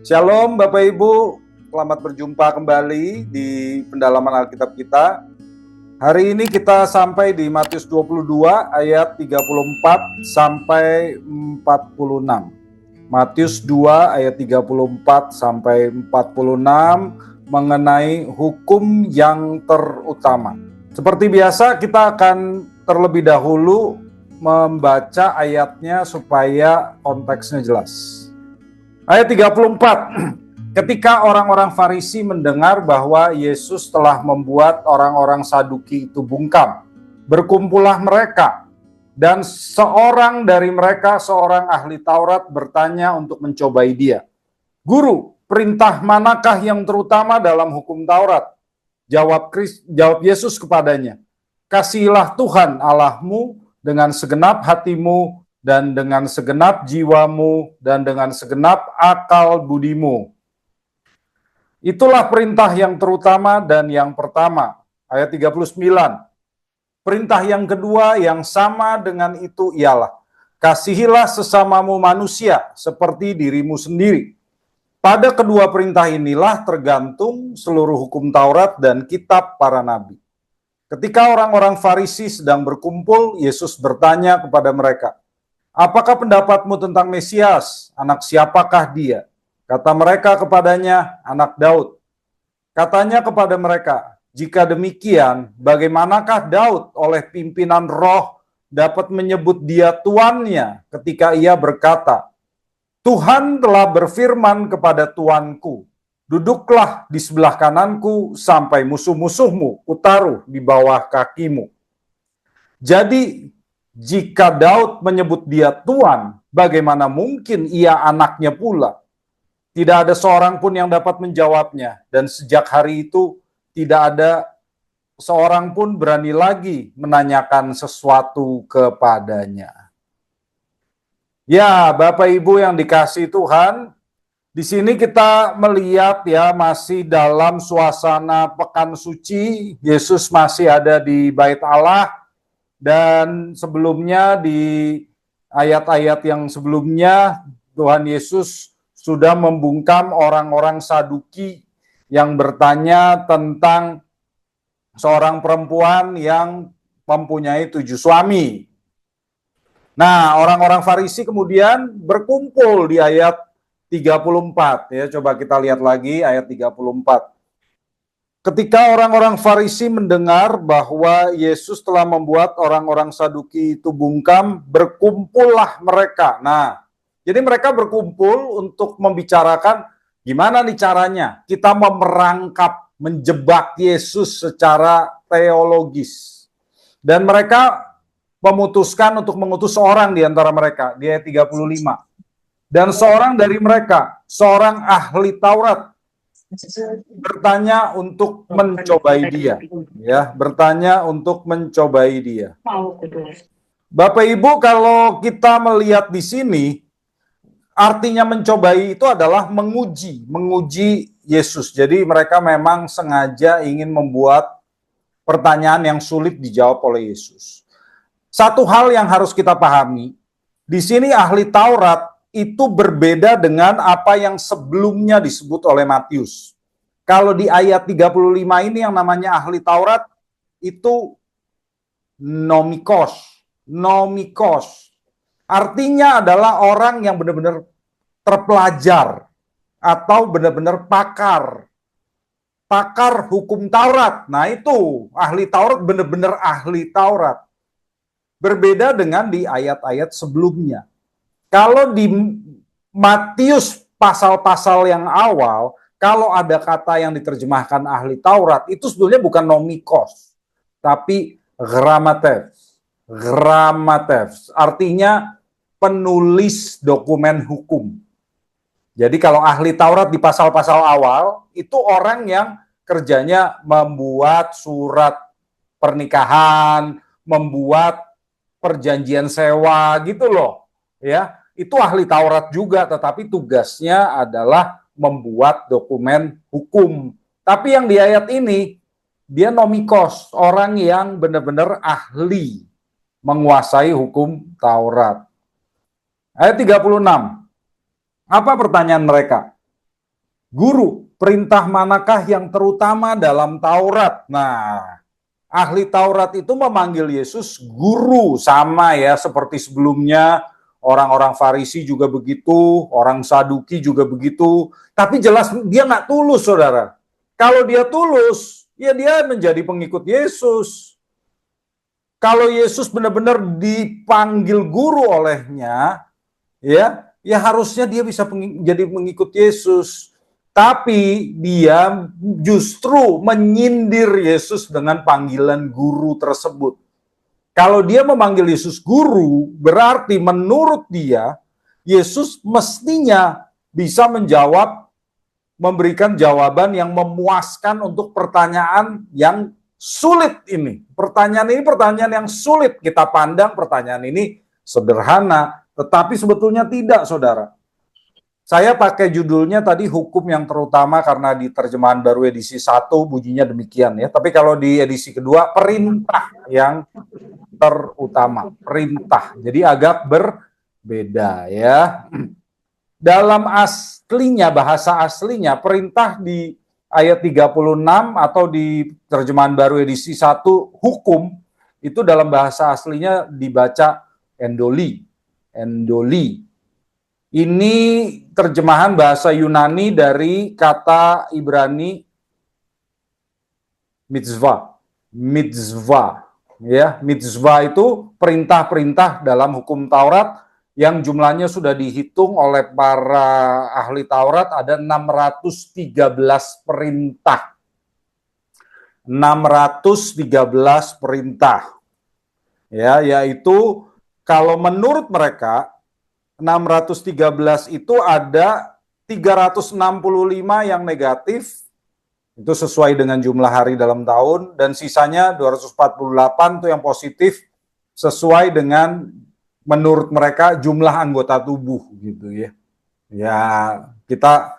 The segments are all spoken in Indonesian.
Shalom Bapak Ibu, selamat berjumpa kembali di pendalaman Alkitab kita. Hari ini kita sampai di Matius 22 ayat 34 sampai 46. Matius 2 ayat 34 sampai 46 mengenai hukum yang terutama. Seperti biasa kita akan terlebih dahulu membaca ayatnya supaya konteksnya jelas. Ayat 34, ketika orang-orang Farisi mendengar bahwa Yesus telah membuat orang-orang Saduki itu bungkam, berkumpullah mereka, dan seorang dari mereka, seorang ahli Taurat, bertanya untuk mencobai dia. Guru, perintah manakah yang terutama dalam hukum Taurat? Jawab Yesus kepadanya, kasihilah Tuhan Allahmu dengan segenap hatimu, dan dengan segenap jiwamu, dan dengan segenap akal budimu. Itulah perintah yang terutama dan yang pertama. Ayat 39. Perintah yang kedua yang sama dengan itu ialah, kasihilah sesamamu manusia seperti dirimu sendiri. Pada kedua perintah inilah tergantung seluruh hukum Taurat dan kitab para nabi. Ketika orang-orang Farisi sedang berkumpul, Yesus bertanya kepada mereka, apakah pendapatmu tentang Mesias? Anak siapakah dia? Kata mereka kepadanya, anak Daud. Katanya kepada mereka, jika demikian, bagaimanakah Daud oleh pimpinan roh dapat menyebut dia tuannya ketika ia berkata, Tuhan telah berfirman kepada tuanku, duduklah di sebelah kananku sampai musuh-musuhmu kutaruh di bawah kakimu. Jadi, jika Daud menyebut dia Tuan, bagaimana mungkin ia anaknya pula? Tidak ada seorang pun yang dapat menjawabnya, dan sejak hari itu tidak ada seorang pun berani lagi menanyakan sesuatu kepadanya. Ya, Bapak Ibu yang dikasihi Tuhan, di sini kita melihat ya masih dalam suasana pekan suci, Yesus masih ada di Bait Allah. Dan sebelumnya di ayat-ayat yang sebelumnya Tuhan Yesus sudah membungkam orang-orang Saduki yang bertanya tentang seorang perempuan yang mempunyai 7 suami. Nah, orang-orang Farisi kemudian berkumpul di ayat 34 ya. Coba kita lihat lagi ayat 34. Ketika orang-orang Farisi mendengar bahwa Yesus telah membuat orang-orang Saduki itu bungkam, berkumpullah mereka. Nah, jadi mereka berkumpul untuk membicarakan gimana nih caranya kita memerangkap, menjebak Yesus secara teologis. Dan mereka memutuskan untuk mengutus seorang di antara mereka, di ayat 35. Dan seorang dari mereka, seorang ahli Taurat, bertanya untuk mencobai dia, ya, bertanya untuk mencobai dia. Bapak Ibu, kalau kita melihat di sini, artinya mencobai itu adalah menguji Yesus. Jadi mereka memang sengaja ingin membuat pertanyaan yang sulit dijawab oleh Yesus. Satu hal yang harus kita pahami, di sini ahli Taurat itu berbeda dengan apa yang sebelumnya disebut oleh Matius. Kalau di ayat 35 ini yang namanya ahli Taurat itu nomikos. Nomikos. Artinya adalah orang yang benar-benar terpelajar atau benar-benar pakar. Pakar hukum Taurat. Nah itu ahli Taurat, benar-benar ahli Taurat. Berbeda dengan di ayat-ayat sebelumnya. Kalau di Matius pasal-pasal yang awal, kalau ada kata yang diterjemahkan ahli Taurat, itu sebetulnya bukan nomikos, tapi grammateus. Grammateus, artinya penulis dokumen hukum. Jadi kalau ahli Taurat di pasal-pasal awal, itu orang yang kerjanya membuat surat pernikahan, membuat perjanjian sewa gitu loh. Ya, itu ahli Taurat juga, tetapi tugasnya adalah membuat dokumen hukum. Tapi yang di ayat ini, dia nomikos, orang yang benar-benar ahli menguasai hukum Taurat. Ayat 36. Apa pertanyaan mereka? Guru, perintah manakah yang terutama dalam Taurat? Nah, ahli Taurat itu memanggil Yesus guru, sama ya seperti sebelumnya. Orang-orang Farisi juga begitu, orang Saduki juga begitu. Tapi jelas dia nggak tulus, saudara. Kalau dia tulus, ya dia menjadi pengikut Yesus. Kalau Yesus benar-benar dipanggil guru olehnya, ya harusnya dia bisa jadi pengikut Yesus. Tapi dia justru menyindir Yesus dengan panggilan guru tersebut. Kalau dia memanggil Yesus guru, berarti menurut dia, Yesus mestinya bisa menjawab, memberikan jawaban yang memuaskan untuk pertanyaan yang sulit ini. Pertanyaan ini pertanyaan yang sulit. Kita pandang pertanyaan ini sederhana, tetapi sebetulnya tidak, saudara. Saya pakai judulnya tadi hukum yang terutama karena di terjemahan baru edisi 1 bunyinya demikian ya. Tapi kalau di edisi kedua perintah yang terutama, perintah. Jadi agak berbeda ya. Dalam aslinya, bahasa aslinya, perintah di ayat 36 atau di terjemahan baru edisi 1 hukum, itu dalam bahasa aslinya dibaca endoli. Endoli. Ini terjemahan bahasa Yunani dari kata Ibrani mitzvah. Mitzvah, ya. Mitzvah itu perintah-perintah dalam hukum Taurat yang jumlahnya sudah dihitung oleh para ahli Taurat ada 613 perintah. 613 perintah. Ya, yaitu kalau menurut mereka 613 itu ada 365 yang negatif, itu sesuai dengan jumlah hari dalam tahun, dan sisanya 248 itu yang positif, sesuai dengan menurut mereka jumlah anggota tubuh gitu ya. Ya, kita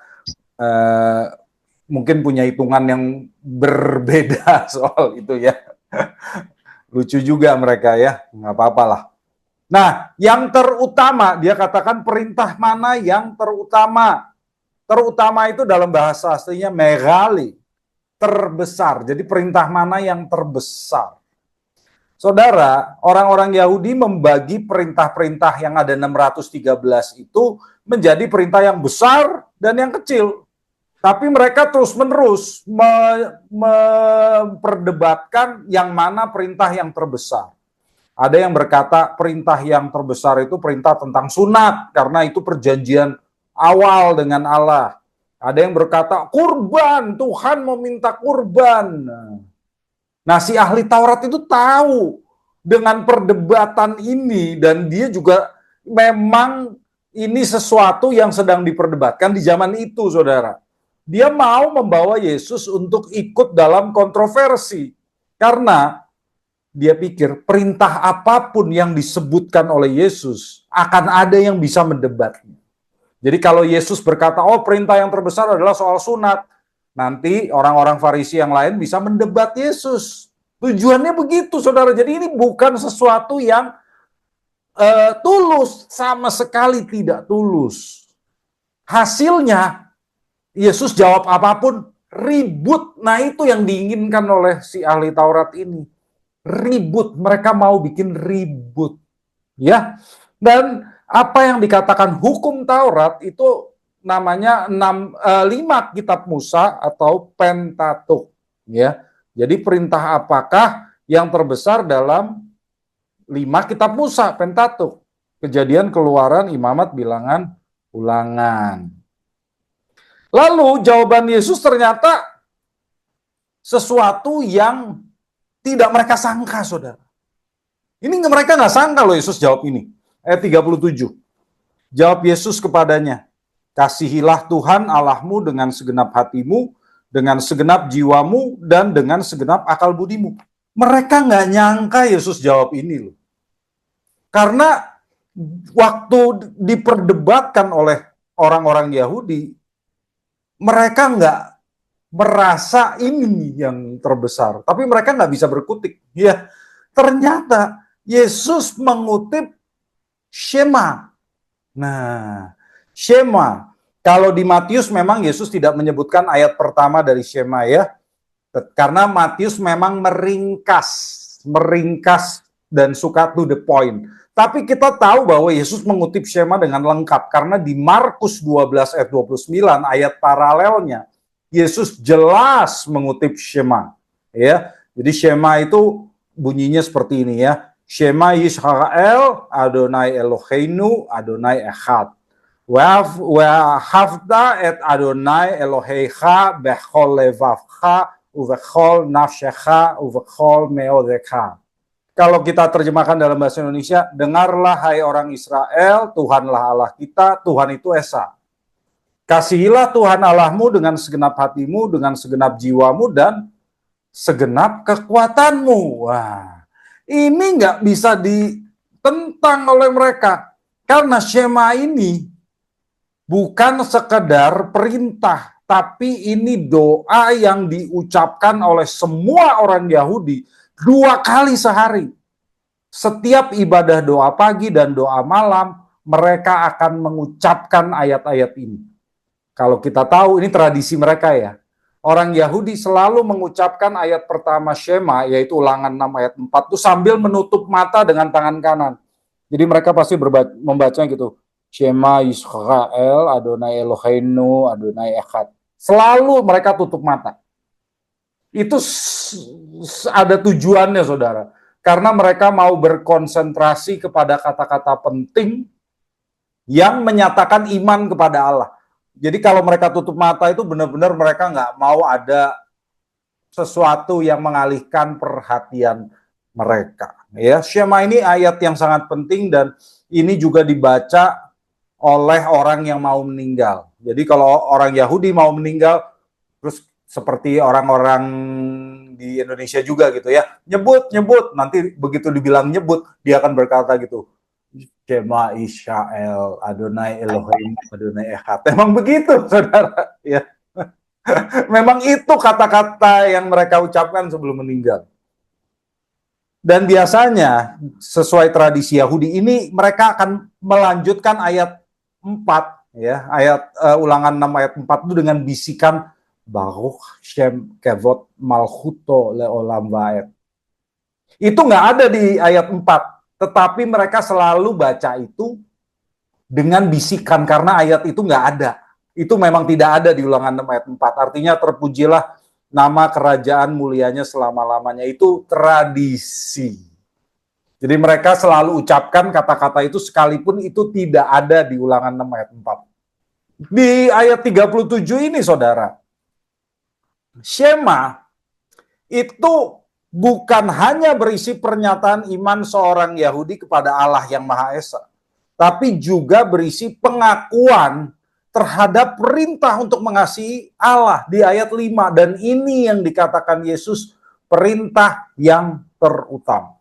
mungkin punya hitungan yang berbeda soal itu ya. Lucu juga mereka ya, nggak apa-apa lah. Nah, yang terutama, dia katakan perintah mana yang terutama. Terutama itu dalam bahasa aslinya megali, terbesar. Jadi perintah mana yang terbesar. Saudara, orang-orang Yahudi membagi perintah-perintah yang ada 613 itu menjadi perintah yang besar dan yang kecil. Tapi mereka terus-menerus memperdebatkan yang mana perintah yang terbesar. Ada yang berkata perintah yang terbesar itu perintah tentang sunat, karena itu perjanjian awal dengan Allah. Ada yang berkata kurban, Tuhan meminta kurban. Nah, si ahli Taurat itu tahu dengan perdebatan ini, dan dia juga memang ini sesuatu yang sedang diperdebatkan di zaman itu, saudara. Dia mau membawa Yesus untuk ikut dalam kontroversi, karena dia pikir perintah apapun yang disebutkan oleh Yesus akan ada yang bisa mendebatnya. Jadi kalau Yesus berkata, oh perintah yang terbesar adalah soal sunat, nanti orang-orang Farisi yang lain bisa mendebat Yesus. Tujuannya begitu, saudara. Jadi ini bukan sesuatu yang tulus, sama sekali tidak tulus. Hasilnya, Yesus jawab apapun, ribut. Nah itu yang diinginkan oleh si ahli Taurat ini. Ribut, mereka mau bikin ribut, ya. Dan apa yang dikatakan hukum Taurat itu namanya 5 kitab Musa atau Pentateuch, ya. Jadi perintah apakah yang terbesar dalam 5 kitab Musa, Pentateuch? Kejadian, Keluaran, Imamat, Bilangan, Ulangan. Lalu jawaban Yesus ternyata sesuatu yang tidak mereka sangka, saudara. Ini mereka nggak sangka loh Yesus jawab ini. Ayat 37. Jawab Yesus kepadanya, kasihilah Tuhan Allahmu dengan segenap hatimu, dengan segenap jiwamu, dan dengan segenap akal budimu. Mereka nggak nyangka Yesus jawab ini loh. Karena waktu diperdebatkan oleh orang-orang Yahudi, mereka nggak merasa ini yang terbesar, tapi mereka nggak bisa berkutik. Ya, ternyata Yesus mengutip Shema. Nah, Shema Kalau di Matius memang Yesus tidak menyebutkan ayat pertama dari Shema ya. Karena Matius memang meringkas dan suka to the point. Tapi kita tahu bahwa Yesus mengutip Shema dengan lengkap karena di Markus 12 ayat 29 ayat paralelnya Yesus jelas mengutip Shema ya. Jadi Shema itu bunyinya seperti ini ya. Shema Yisrael Adonai Eloheinu Adonai Echad. Wahavta et Adonai Elohecha bechol levavcha uvechol nafshecha uvechol meodecha. Kalau kita terjemahkan dalam bahasa Indonesia, dengarlah hai orang Israel, Tuhanlah Allah kita, Tuhan itu Esa. Kasihilah Tuhan Allahmu dengan segenap hatimu, dengan segenap jiwamu, dan segenap kekuatanmu. Wah, ini nggak bisa ditentang oleh mereka. Karena Shema ini bukan sekedar perintah, tapi ini doa yang diucapkan oleh semua orang Yahudi 2 kali sehari. Setiap ibadah doa pagi dan doa malam, mereka akan mengucapkan ayat-ayat ini. Kalau kita tahu, ini tradisi mereka ya. Orang Yahudi selalu mengucapkan ayat pertama Shema, yaitu ulangan 6 ayat 4, itu sambil menutup mata dengan tangan kanan. Jadi mereka pasti membacanya gitu. Shema Yisrael, Adonai Eloheinu, Adonai Echad. Selalu mereka tutup mata. Itu ada tujuannya, saudara. Karena mereka mau berkonsentrasi kepada kata-kata penting yang menyatakan iman kepada Allah. Jadi kalau mereka tutup mata itu benar-benar mereka nggak mau ada sesuatu yang mengalihkan perhatian mereka. Ya, Shema ini ayat yang sangat penting dan ini juga dibaca oleh orang yang mau meninggal. Jadi kalau orang Yahudi mau meninggal, terus seperti orang-orang di Indonesia juga gitu ya, nyebut, nanti begitu dibilang nyebut, dia akan berkata gitu, Shema Israel, Adonai Elohim, Adonai Echad. Memang begitu, saudara. Ya. Memang itu kata-kata yang mereka ucapkan sebelum meninggal. Dan biasanya, sesuai tradisi Yahudi, ini mereka akan melanjutkan ayat 4 ya, ayat ulangan 6 ayat 4 itu dengan bisikan Baruch Shem Kevod Malchuto Leolam Vaed. Itu nggak ada di ayat 4, tetapi mereka selalu baca itu dengan bisikan karena ayat itu nggak ada. Itu memang tidak ada di ulangan 6 ayat 4. Artinya terpujilah nama kerajaan mulianya selama-lamanya. Itu tradisi. Jadi mereka selalu ucapkan kata-kata itu sekalipun itu tidak ada di ulangan 6 ayat 4. Di ayat 37 ini, saudara, Shema itu bukan hanya berisi pernyataan iman seorang Yahudi kepada Allah yang Maha Esa, tapi juga berisi pengakuan terhadap perintah untuk mengasihi Allah di ayat 5. Dan ini yang dikatakan Yesus perintah yang terutama.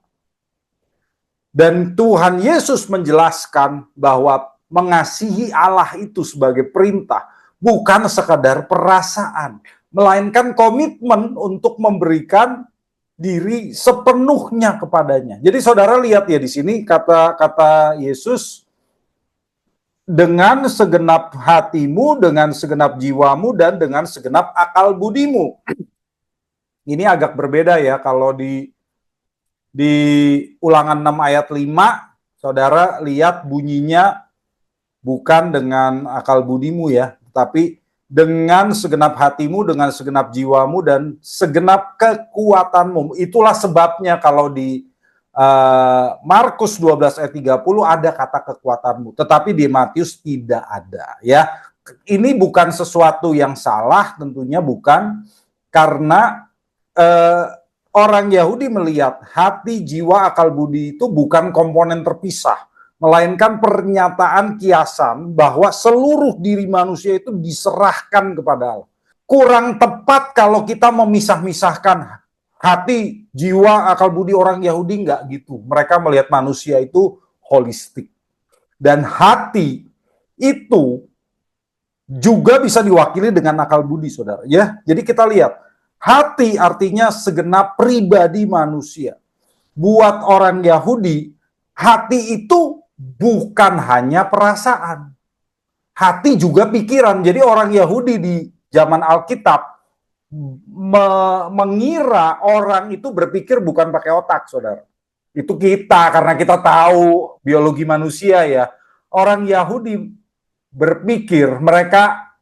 Dan Tuhan Yesus menjelaskan bahwa mengasihi Allah itu sebagai perintah bukan sekadar perasaan, melainkan komitmen untuk memberikan diri sepenuhnya kepadanya. Jadi saudara lihat ya di sini kata Yesus, dengan segenap hatimu, dengan segenap jiwamu, dan dengan segenap akal budimu. Ini agak berbeda ya kalau di ulangan 6 ayat 5, saudara lihat bunyinya bukan dengan akal budimu ya, tapi dengan segenap hatimu, dengan segenap jiwamu, dan segenap kekuatanmu. Itulah sebabnya kalau di Markus 12 ayat 30 ada kata kekuatanmu, tetapi di Matius tidak ada ya. Ini bukan sesuatu yang salah, tentunya bukan, karena orang Yahudi melihat hati, jiwa, akal budi itu bukan komponen terpisah, melainkan pernyataan kiasan bahwa seluruh diri manusia itu diserahkan kepada Allah. Kurang tepat kalau kita memisah-misahkan hati, jiwa, akal budi orang Yahudi, enggak gitu. Mereka melihat manusia itu holistik. Dan hati itu juga bisa diwakili dengan akal budi, saudara. Ya, jadi kita lihat. Hati artinya segenap pribadi manusia. Buat orang Yahudi, hati itu bukan hanya perasaan. hati juga pikiran. Jadi orang Yahudi di zaman Alkitab mengira orang itu berpikir bukan pakai otak, saudara. Itu kita, karena kita tahu biologi manusia ya. Orang Yahudi berpikir, mereka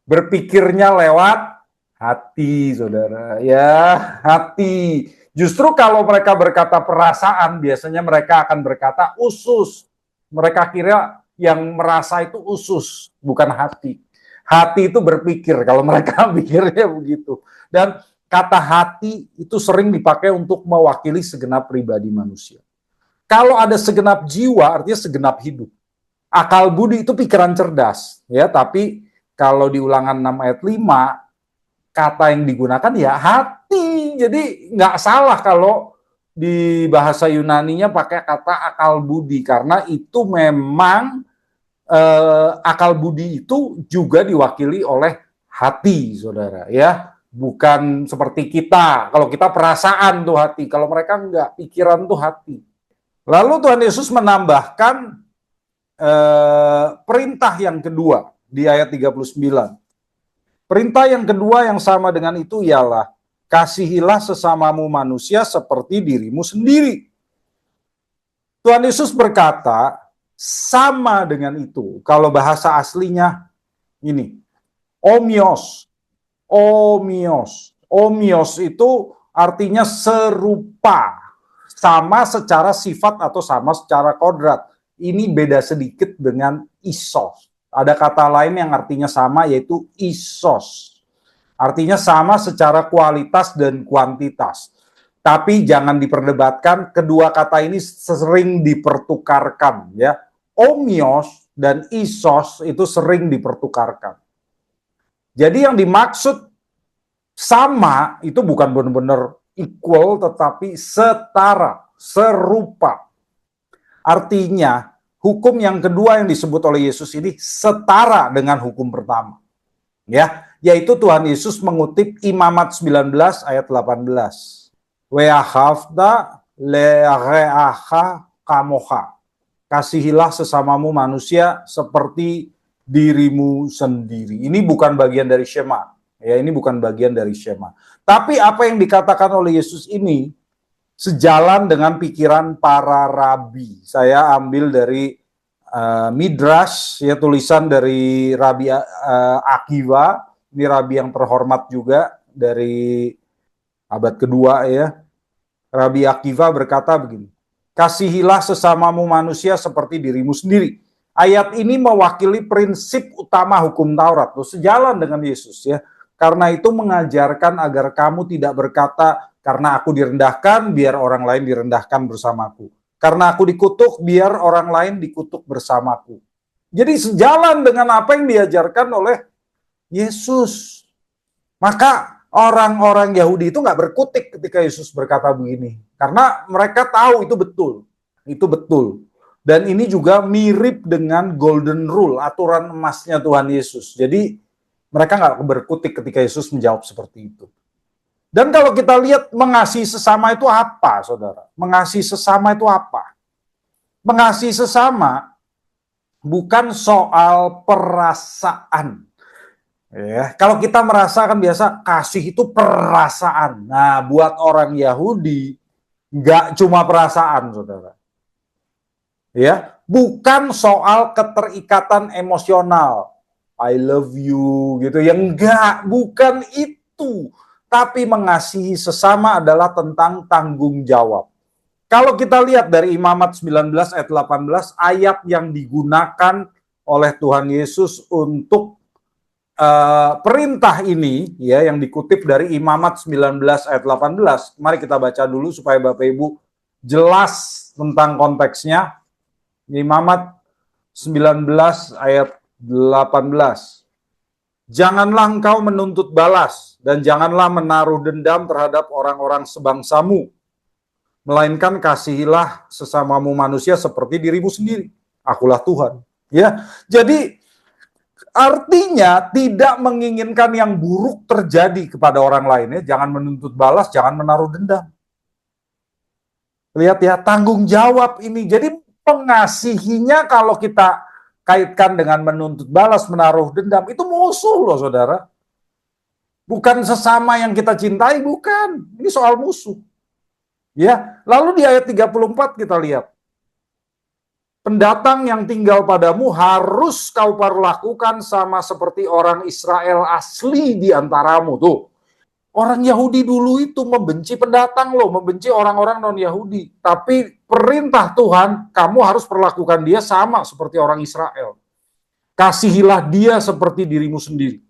berpikirnya lewat hati, saudara. Ya, hati. Justru kalau mereka berkata perasaan, biasanya mereka akan berkata usus. Mereka kira yang merasa itu usus, bukan hati. Hati itu berpikir, kalau mereka pikirnya begitu. Dan kata hati itu sering dipakai untuk mewakili segenap pribadi manusia. Kalau ada segenap jiwa, artinya segenap hidup. Akal budi itu pikiran cerdas, ya. Tapi kalau di Ulangan 6 ayat 5, kata yang digunakan ya hati. Jadi nggak salah kalau di bahasa Yunaninya pakai kata akal budi, karena itu memang akal budi itu juga diwakili oleh hati, saudara, ya. Bukan seperti kita. Kalau kita perasaan tuh hati, kalau mereka enggak, pikiran tuh hati. Lalu Tuhan Yesus menambahkan perintah yang kedua di ayat 39. Perintah yang kedua yang sama dengan itu ialah, kasihilah sesamamu manusia seperti dirimu sendiri. Tuhan Yesus berkata, sama dengan itu. Kalau bahasa aslinya ini, omios. Omios. Omios itu artinya serupa, sama secara sifat atau sama secara kodrat. Ini beda sedikit dengan isos. Ada kata lain yang artinya sama, yaitu isos. Artinya sama secara kualitas dan kuantitas. Tapi jangan diperdebatkan, kedua kata ini sering dipertukarkan, ya. Omios dan isos itu sering dipertukarkan. Jadi yang dimaksud sama itu bukan benar-benar equal, tetapi setara, serupa. Artinya, hukum yang kedua yang disebut oleh Yesus ini setara dengan hukum pertama. Ya, yaitu Tuhan Yesus mengutip Imamat 19 ayat 18. We'ahavta le'are'acha kamocha. Kasihilah sesamamu manusia seperti dirimu sendiri. Ini bukan bagian dari Shema. Ya, ini bukan bagian dari Shema. Tapi apa yang dikatakan oleh Yesus ini sejalan dengan pikiran para rabi. Saya ambil dari Midrash, ya, tulisan dari Rabi Akiva. Ini rabi yang terhormat juga dari abad kedua, ya. Rabi Akiva berkata begini, kasihilah sesamamu manusia seperti dirimu sendiri. Ayat ini mewakili prinsip utama hukum Taurat, sejalan dengan Yesus, ya. Karena itu mengajarkan agar kamu tidak berkata, karena aku direndahkan, biar orang lain direndahkan bersamaku. Karena aku dikutuk, biar orang lain dikutuk bersamaku. Jadi sejalan dengan apa yang diajarkan oleh Yesus. Maka orang-orang Yahudi itu nggak berkutik ketika Yesus berkata begini. Karena mereka tahu itu betul. Itu betul. Dan ini juga mirip dengan golden rule, aturan emasnya Tuhan Yesus. Jadi mereka nggak berkutik ketika Yesus menjawab seperti itu. Dan kalau kita lihat mengasihi sesama itu apa, saudara? Mengasihi sesama itu apa? Mengasihi sesama bukan soal perasaan. Ya, kalau kita merasakan biasa kasih itu perasaan. Nah, buat orang Yahudi nggak cuma perasaan, saudara. Ya, bukan soal keterikatan emosional. I love you gitu. Ya enggak, bukan itu. Tapi mengasihi sesama adalah tentang tanggung jawab. Kalau kita lihat dari Imamat 19 ayat 18, ayat yang digunakan oleh Tuhan Yesus untuk perintah ini, ya, yang dikutip dari Imamat 19 ayat 18. Mari kita baca dulu supaya Bapak Ibu jelas tentang konteksnya. Imamat 19 ayat 18. Janganlah engkau menuntut balas dan janganlah menaruh dendam terhadap orang-orang sebangsamu, melainkan kasihilah sesamamu manusia seperti dirimu sendiri. Akulah Tuhan. Ya, jadi artinya tidak menginginkan yang buruk terjadi kepada orang lain, ya. Jangan menuntut balas, jangan menaruh dendam. Lihat ya, tanggung jawab ini. Jadi mengasihinya kalau kita kaitkan dengan menuntut balas, menaruh dendam, itu musuh loh saudara. Bukan sesama yang kita cintai, bukan. Ini soal musuh. Ya, lalu di ayat 34 kita lihat. Pendatang yang tinggal padamu harus kau perlakukan sama seperti orang Israel asli di antaramu. Tuh, orang Yahudi dulu itu membenci pendatang loh, membenci orang-orang non-Yahudi. Tapi perintah Tuhan, kamu harus perlakukan dia sama seperti orang Israel. Kasihilah dia seperti dirimu sendiri.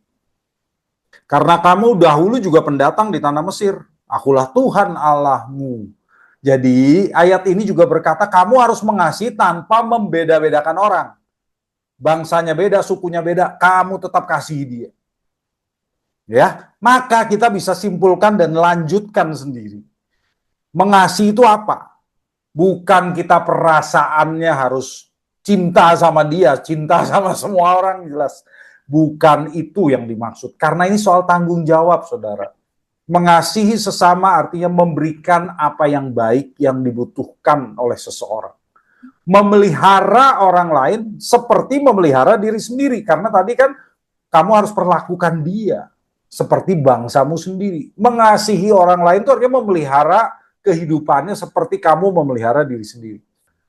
Karena kamu dahulu juga pendatang di tanah Mesir. Akulah Tuhan Allahmu. Jadi ayat ini juga berkata kamu harus mengasihi tanpa membeda-bedakan orang. Bangsanya beda, sukunya beda, kamu tetap kasih dia. Ya, maka kita bisa simpulkan dan lanjutkan sendiri. Mengasihi itu apa? Bukan kita perasaannya harus cinta sama dia, cinta sama semua orang, jelas. Bukan itu yang dimaksud. Karena ini soal tanggung jawab, saudara. Mengasihi sesama artinya memberikan apa yang baik yang dibutuhkan oleh seseorang. Memelihara orang lain seperti memelihara diri sendiri. Karena tadi kan kamu harus perlakukan dia seperti bangsamu sendiri. Mengasihi orang lain itu artinya memelihara kehidupannya seperti kamu memelihara diri sendiri.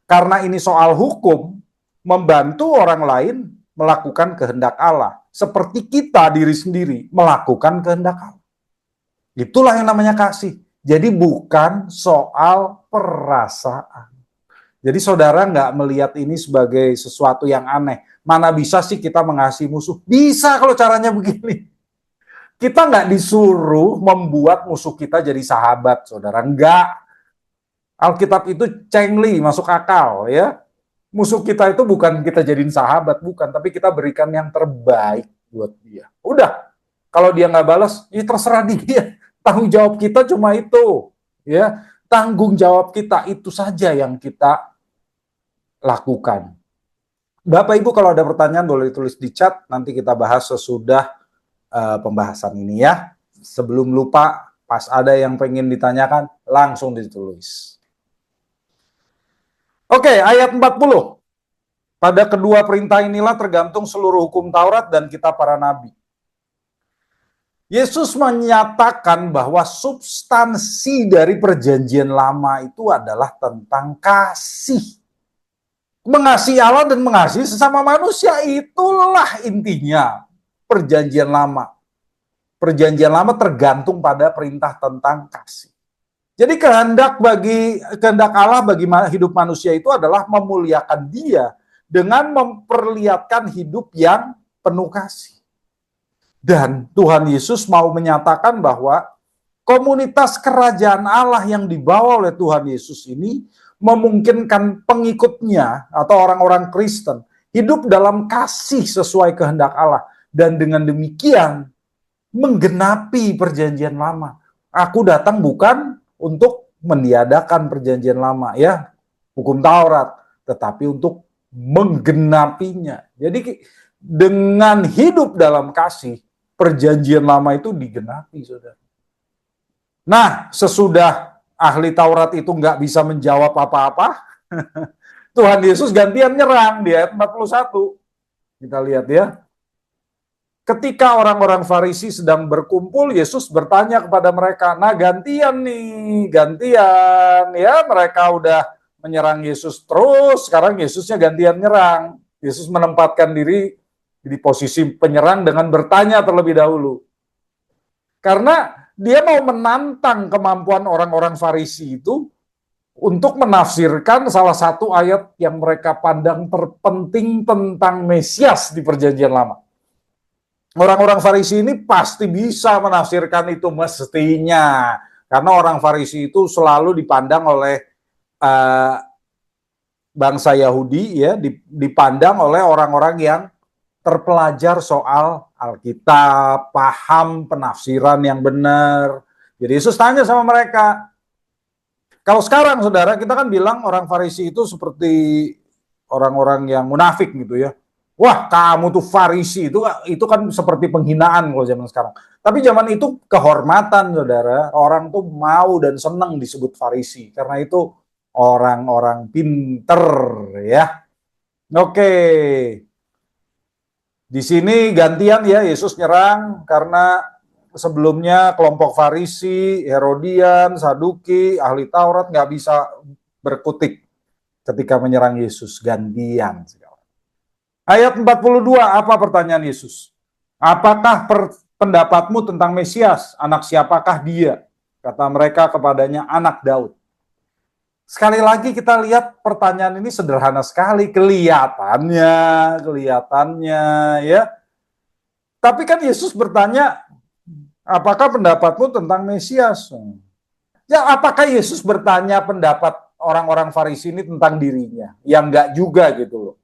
Karena ini soal hukum, membantu orang lain melakukan kehendak Allah. Seperti kita diri sendiri melakukan kehendak Allah. Itulah yang namanya kasih. Jadi bukan soal perasaan. Jadi saudara nggak melihat ini sebagai sesuatu yang aneh. Mana bisa sih kita mengasihi musuh? Bisa kalau caranya begini. Kita nggak disuruh membuat musuh kita jadi sahabat, saudara. Enggak. Alkitab itu cengli, masuk akal ya. Musuh kita itu bukan kita jadiin sahabat, bukan. Tapi kita berikan yang terbaik buat dia. Udah. Kalau dia nggak balas, ya terserah dia. Tanggung jawab kita cuma itu, ya. Tanggung jawab kita itu saja yang kita lakukan. Bapak Ibu kalau ada pertanyaan boleh tulis di chat, nanti kita bahas sesudah pembahasan ini ya. Sebelum lupa, pas ada yang pengen ditanyakan, langsung ditulis. Oke, ayat 40. Pada kedua perintah inilah tergantung seluruh hukum Taurat dan kitab para nabi. Yesus menyatakan bahwa substansi dari perjanjian lama itu adalah tentang kasih. Mengasihi Allah dan mengasihi sesama manusia, itulah intinya perjanjian lama. Perjanjian lama tergantung pada perintah tentang kasih. Jadi kehendak Allah bagi hidup manusia itu adalah memuliakan Dia dengan memperlihatkan hidup yang penuh kasih. Dan Tuhan Yesus mau menyatakan bahwa komunitas kerajaan Allah yang dibawa oleh Tuhan Yesus ini memungkinkan pengikutnya atau orang-orang Kristen hidup dalam kasih sesuai kehendak Allah. Dan dengan demikian menggenapi perjanjian lama. Aku datang bukan untuk meniadakan perjanjian lama ya, hukum Taurat, tetapi untuk menggenapinya. Jadi dengan hidup dalam kasih, perjanjian lama itu digenapi, saudara. Nah, sesudah ahli Taurat itu nggak bisa menjawab apa-apa, Tuhan Yesus gantian nyerang di ayat 41. Kita lihat ya. Ketika orang-orang Farisi sedang berkumpul, Yesus bertanya kepada mereka, nah gantian nih, gantian. Ya, mereka udah menyerang Yesus terus, sekarang Yesusnya gantian nyerang. Yesus menempatkan diri di posisi penyerang dengan bertanya terlebih dahulu. Karena dia mau menantang kemampuan orang-orang Farisi itu untuk menafsirkan salah satu ayat yang mereka pandang terpenting tentang Mesias di perjanjian lama. Orang-orang Farisi ini pasti bisa menafsirkan itu mestinya. Karena orang Farisi itu selalu dipandang oleh bangsa Yahudi, ya, dipandang oleh orang-orang yang terpelajar soal Alkitab, paham penafsiran yang benar. Jadi Yesus tanya sama mereka. Kalau sekarang saudara, kita kan bilang orang Farisi itu seperti orang-orang yang munafik gitu ya. Wah, kamu tuh Farisi, itu kan seperti penghinaan kalau zaman sekarang. Tapi zaman itu kehormatan saudara, orang tuh mau dan senang disebut Farisi karena itu orang-orang pinter ya. Oke. Di sini gantian ya, Yesus nyerang karena sebelumnya kelompok Farisi, Herodian, Saduki, ahli Taurat nggak bisa berkutik ketika menyerang Yesus, gantian. Ayat 42, apa pertanyaan Yesus? Apakah pendapatmu tentang Mesias? Anak siapakah dia? Kata mereka kepadanya, anak Daud. Sekali lagi kita lihat pertanyaan ini sederhana sekali, kelihatannya ya. Tapi kan Yesus bertanya, apakah pendapatmu tentang Mesias? Ya, apakah Yesus bertanya pendapat orang-orang Farisi ini tentang dirinya? Ya enggak juga gitu loh.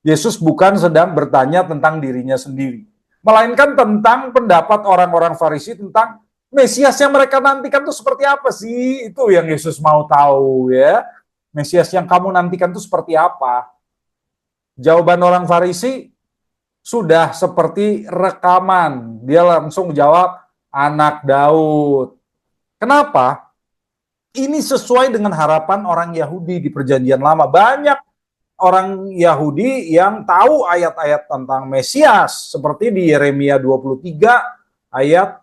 Yesus bukan sedang bertanya tentang dirinya sendiri, melainkan tentang pendapat orang-orang Farisi tentang Mesias yang mereka nantikan itu seperti apa sih? Itu yang Yesus mau tahu ya. Mesias yang kamu nantikan itu seperti apa? Jawaban orang Farisi sudah seperti rekaman. Dia langsung jawab, anak Daud. Kenapa? Ini sesuai dengan harapan orang Yahudi di Perjanjian Lama. Banyak orang Yahudi yang tahu ayat-ayat tentang Mesias, seperti di Yeremia 23 ayat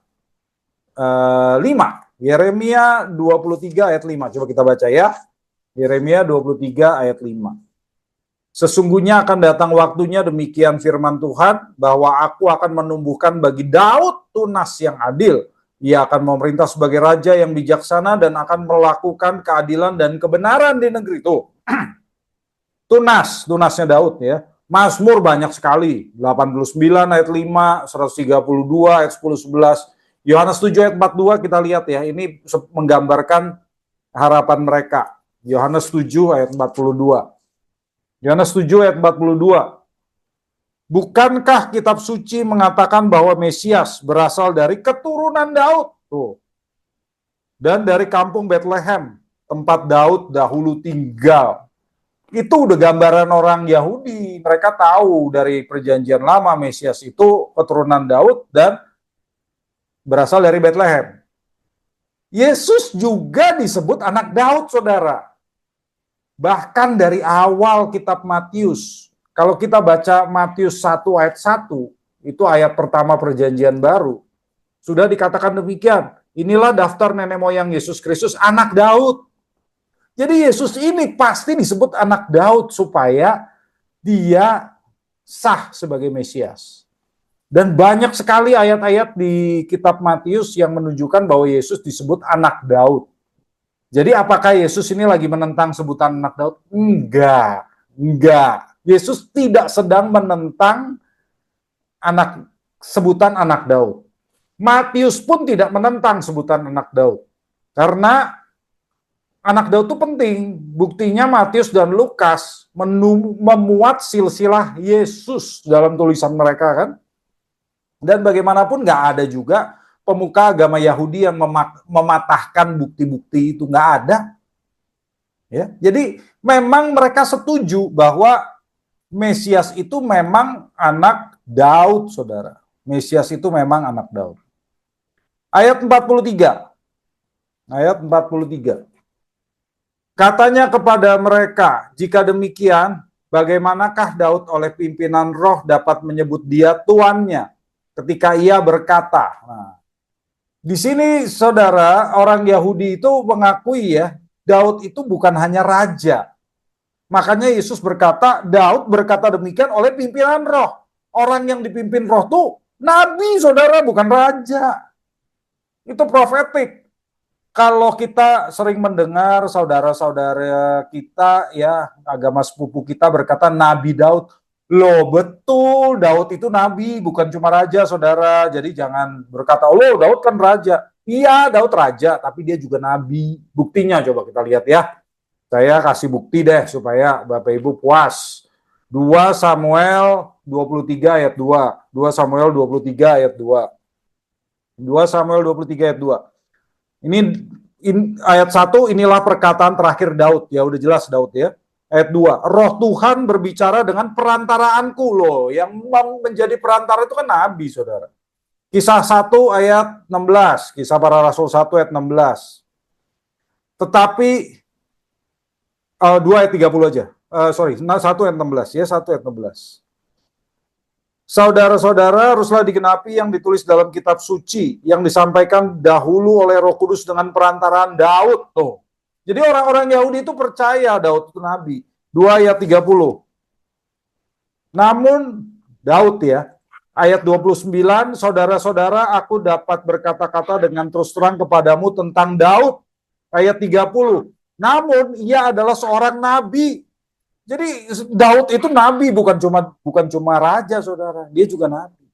5. Yeremia 23 ayat 5. Coba kita baca ya. Yeremia 23 ayat 5. Sesungguhnya akan datang waktunya, demikian firman Tuhan, bahwa aku akan menumbuhkan bagi Daud tunas yang adil. Ia akan memerintah sebagai raja yang bijaksana dan akan melakukan keadilan dan kebenaran di negeri itu. Tunasnya Daud ya. Mazmur banyak sekali, 89 ayat 5, 132 ayat 10 11. Yohanes 7 ayat 42 kita lihat ya, ini menggambarkan harapan mereka. Yohanes 7 ayat 42. Yohanes 7 ayat 42. Bukankah kitab suci mengatakan bahwa Mesias berasal dari keturunan Daud? Tuh. Dan dari kampung Bethlehem, tempat Daud dahulu tinggal. Itu udah gambaran orang Yahudi. Mereka tahu dari Perjanjian Lama Mesias itu keturunan Daud dan berasal dari Bethlehem. Yesus juga disebut anak Daud, saudara. Bahkan dari awal kitab Matius, kalau kita baca Matius 1 ayat 1, itu ayat pertama Perjanjian Baru, sudah dikatakan demikian. Inilah daftar nenek moyang Yesus Kristus, anak Daud. Jadi Yesus ini pasti disebut anak Daud supaya dia sah sebagai Mesias. Dan banyak sekali ayat-ayat di kitab Matius yang menunjukkan bahwa Yesus disebut anak Daud. Jadi apakah Yesus ini lagi menentang sebutan anak Daud? Enggak. Yesus tidak sedang menentang sebutan anak Daud. Matius pun tidak menentang sebutan anak Daud. Karena anak Daud itu penting. Buktinya Matius dan Lukas memuat silsilah Yesus dalam tulisan mereka kan. Dan bagaimanapun nggak ada juga pemuka agama Yahudi yang mematahkan bukti-bukti itu, nggak ada. Ya, jadi memang mereka setuju bahwa Mesias itu memang anak Daud, saudara. Mesias itu memang anak Daud. Ayat 43. Ayat 43. Katanya kepada mereka, jika demikian, bagaimanakah Daud oleh pimpinan roh dapat menyebut dia tuannya ketika ia berkata. Nah, di sini saudara, orang Yahudi itu mengakui ya, Daud itu bukan hanya raja. Makanya Yesus berkata, Daud berkata demikian oleh pimpinan roh. Orang yang dipimpin roh tuh nabi, saudara, bukan raja. Itu profetik. Kalau kita sering mendengar saudara-saudara kita ya, agama sepupu kita berkata Nabi Daud. Loh betul, Daud itu nabi, bukan cuma raja, saudara. Jadi jangan berkata, loh Daud kan raja. Iya, Daud raja, tapi dia juga nabi. Buktinya coba kita lihat ya. Saya kasih bukti deh supaya Bapak Ibu puas. 2 Samuel 23 ayat 2. 2 Samuel 23 ayat 2. 2 Samuel 23 ayat 2. Ini ayat 1, inilah perkataan terakhir Daud. Ya udah jelas Daud ya. Ayat 2, roh Tuhan berbicara dengan perantaraanku loh. Yang menjadi perantara itu kan nabi, saudara. Kisah 1 ayat 16. Kisah para Rasul 1 ayat 16. Tetapi 2 ayat 30 aja. 1 ayat 16 ya, 1 ayat 16. Saudara-saudara, haruslah digenapi yang ditulis dalam kitab suci, yang disampaikan dahulu oleh Roh Kudus dengan perantaraan Daud. Tuh. Jadi orang-orang Yahudi itu percaya Daud itu nabi. 2 ayat 30. Namun Daud ya, ayat 29, saudara-saudara, aku dapat berkata-kata dengan terus terang kepadamu tentang Daud. Ayat 30. Namun ia adalah seorang nabi. Jadi Daud itu nabi, bukan cuma raja, saudara. Dia juga nabi.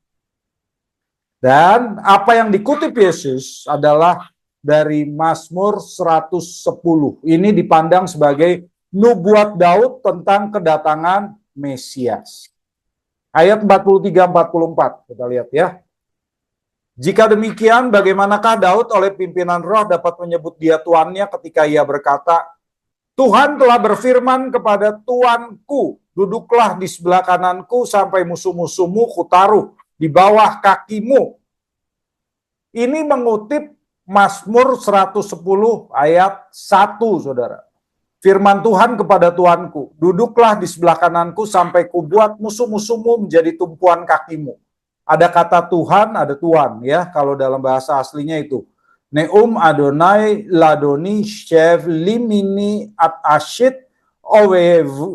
Dan apa yang dikutip Yesus adalah dari Mazmur 110. Ini dipandang sebagai nubuat Daud tentang kedatangan Mesias. Ayat 43-44, kita lihat ya. Jika demikian, bagaimanakah Daud oleh pimpinan roh dapat menyebut dia tuannya ketika ia berkata, Tuhan telah berfirman kepada Tuanku, duduklah di sebelah kananku sampai musuh-musuhmu kutaruh di bawah kakimu. Ini mengutip Mazmur 110 ayat 1, saudara. Firman Tuhan kepada Tuanku, duduklah di sebelah kananku sampai kubuat musuh-musuhmu menjadi tumpuan kakimu. Ada kata Tuhan, ada Tuan ya, kalau dalam bahasa aslinya itu. Neum Adonai ladoni shev limini at ashit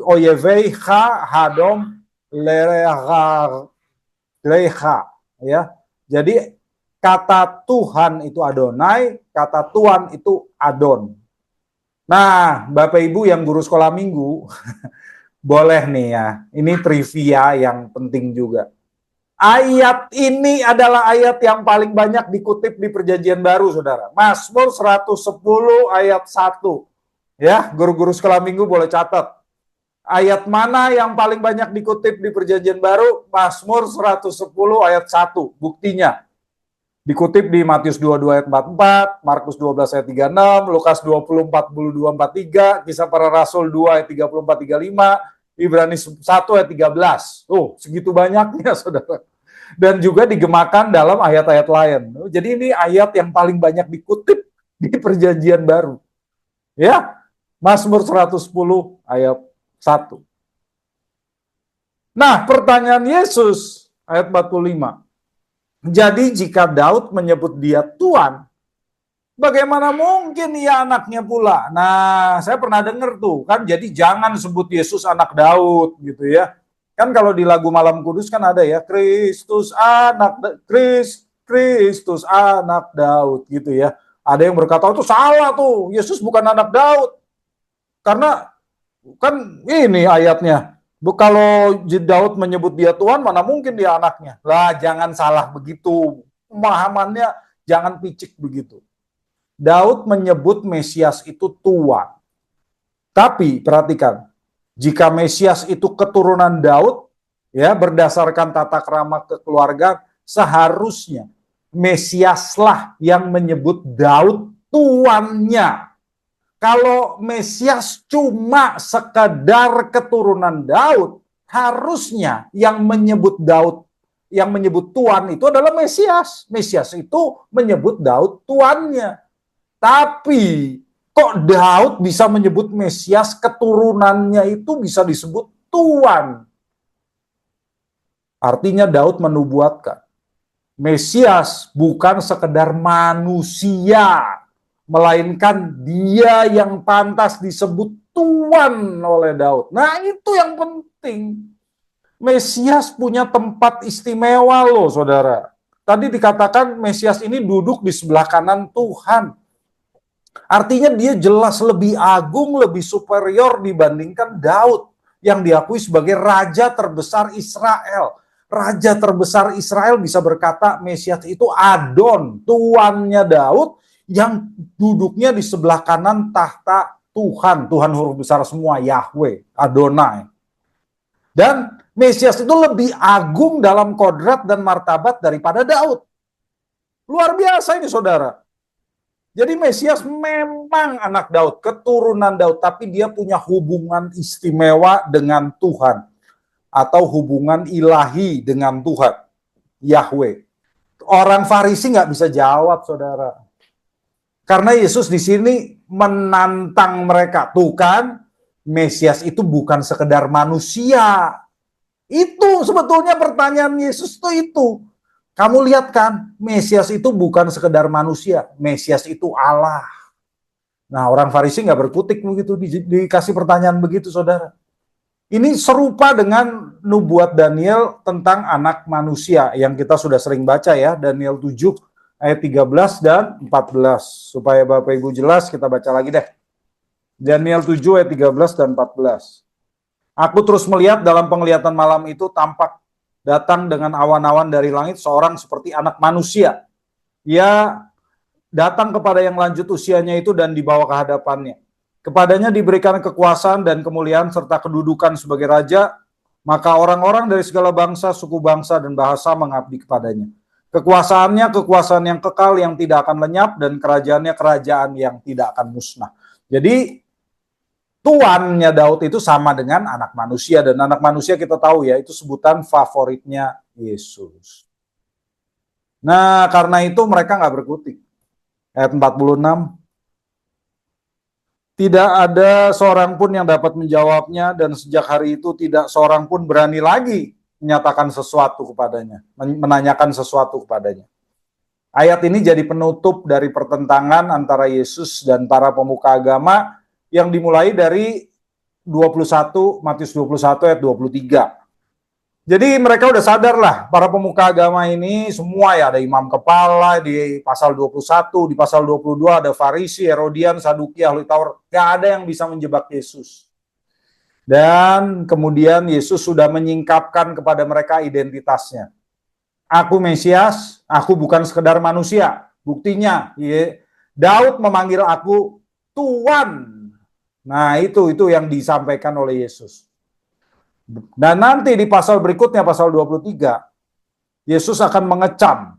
oyeveicha hadom leha ya. Jadi kata Tuhan itu Adonai, kata Tuan itu Adon. Nah, Bapak Ibu yang guru sekolah minggu, boleh nih ya, ini trivia yang penting juga. Ayat ini adalah ayat yang paling banyak dikutip di Perjanjian Baru, saudara. Mazmur 110 ayat 1. Ya, guru-guru sekolah minggu boleh catat. Ayat mana yang paling banyak dikutip di Perjanjian Baru? Mazmur 110 ayat 1. Buktinya, dikutip di Matius 22 ayat 44, Markus 12 ayat 36, Lukas 20, 42, 43, Kisah Para Rasul 2 ayat 34, 35, Ibrani 1 ayat 13. Segitu banyaknya, saudara. Dan juga digemakan dalam ayat-ayat lain. Jadi ini ayat yang paling banyak dikutip di Perjanjian Baru. Ya, Mazmur 110 ayat 1. Nah, pertanyaan Yesus ayat 45. Jadi jika Daud menyebut dia Tuan, bagaimana mungkin ia anaknya pula? Nah, saya pernah dengar tuh, kan jadi jangan sebut Yesus anak Daud gitu ya. Kan kalau di lagu Malam Kudus kan ada ya, Kristus anak Daud gitu ya. Ada yang berkata itu salah tuh, Yesus bukan anak Daud. Karena kan ini ayatnya, kalau Daud menyebut dia Tuhan, mana mungkin dia anaknya. Lah, jangan salah begitu. Pemahamannya jangan picik begitu. Daud menyebut Mesias itu Tuan. Tapi perhatikan, jika Mesias itu keturunan Daud, ya berdasarkan tata krama kekeluargaan, seharusnya Mesiaslah yang menyebut Daud tuannya. Kalau Mesias cuma sekedar keturunan Daud, harusnya yang menyebut Daud, yang menyebut Tuan itu adalah Mesias. Mesias itu menyebut Daud tuannya. Tapi kok Daud bisa menyebut Mesias keturunannya itu bisa disebut Tuan? Artinya Daud menubuatkan Mesias bukan sekedar manusia, melainkan dia yang pantas disebut Tuan oleh Daud. Nah, itu yang penting. Mesias punya tempat istimewa loh, saudara. Tadi dikatakan Mesias ini duduk di sebelah kanan Tuhan. Artinya dia jelas lebih agung, lebih superior dibandingkan Daud yang diakui sebagai raja terbesar Israel. Raja terbesar Israel bisa berkata Mesias itu Adon, tuannya Daud yang duduknya di sebelah kanan tahta Tuhan. Tuhan huruf besar semua, Yahweh, Adonai. Dan Mesias itu lebih agung dalam kodrat dan martabat daripada Daud. Luar biasa ini, saudara. Jadi Mesias memang anak Daud, keturunan Daud, tapi dia punya hubungan istimewa dengan Tuhan. Atau hubungan ilahi dengan Tuhan, Yahweh. Orang Farisi nggak bisa jawab, saudara. Karena Yesus di sini menantang mereka. Tuh kan, Mesias itu bukan sekedar manusia. Itu sebetulnya pertanyaan Yesus itu. Kamu lihat kan, Mesias itu bukan sekedar manusia, Mesias itu Allah. Nah, orang Farisi nggak berkutik begitu, dikasih pertanyaan begitu, saudara. Ini serupa dengan nubuat Daniel tentang anak manusia yang kita sudah sering baca ya, Daniel 7 ayat 13 dan 14. Supaya Bapak Ibu jelas, kita baca lagi deh. Daniel 7 ayat 13 dan 14. Aku terus melihat dalam penglihatan malam itu tampak datang dengan awan-awan dari langit seorang seperti anak manusia. Ia datang kepada yang lanjut usianya itu dan dibawa ke hadapannya. Kepadanya diberikan kekuasaan dan kemuliaan serta kedudukan sebagai raja, maka orang-orang dari segala bangsa, suku bangsa, dan bahasa mengabdi kepadanya. Kekuasaannya kekuasaan yang kekal yang tidak akan lenyap, dan kerajaannya kerajaan yang tidak akan musnah. Jadi tuannya Daud itu sama dengan anak manusia, dan anak manusia kita tahu ya, itu sebutan favoritnya Yesus. Nah, karena itu mereka nggak berkutik. Ayat 46, tidak ada seorang pun yang dapat menjawabnya, dan sejak hari itu tidak seorang pun berani lagi menyatakan sesuatu kepadanya, menanyakan sesuatu kepadanya. Ayat ini jadi penutup dari pertentangan antara Yesus dan para pemuka agama yang dimulai dari 21, Matius 21 ayat 23. Jadi mereka udah sadar lah, para pemuka agama ini semua ya, ada imam kepala di pasal 21, di pasal 22 ada Farisi, Herodian, Saduki, ahli Taurat, gak ada yang bisa menjebak Yesus. Dan kemudian Yesus sudah menyingkapkan kepada mereka identitasnya. Aku Mesias, aku bukan sekedar manusia. Buktinya, Daud memanggil aku Tuan. Nah, itu yang disampaikan oleh Yesus. Dan nanti di pasal berikutnya, pasal 23, Yesus akan mengecam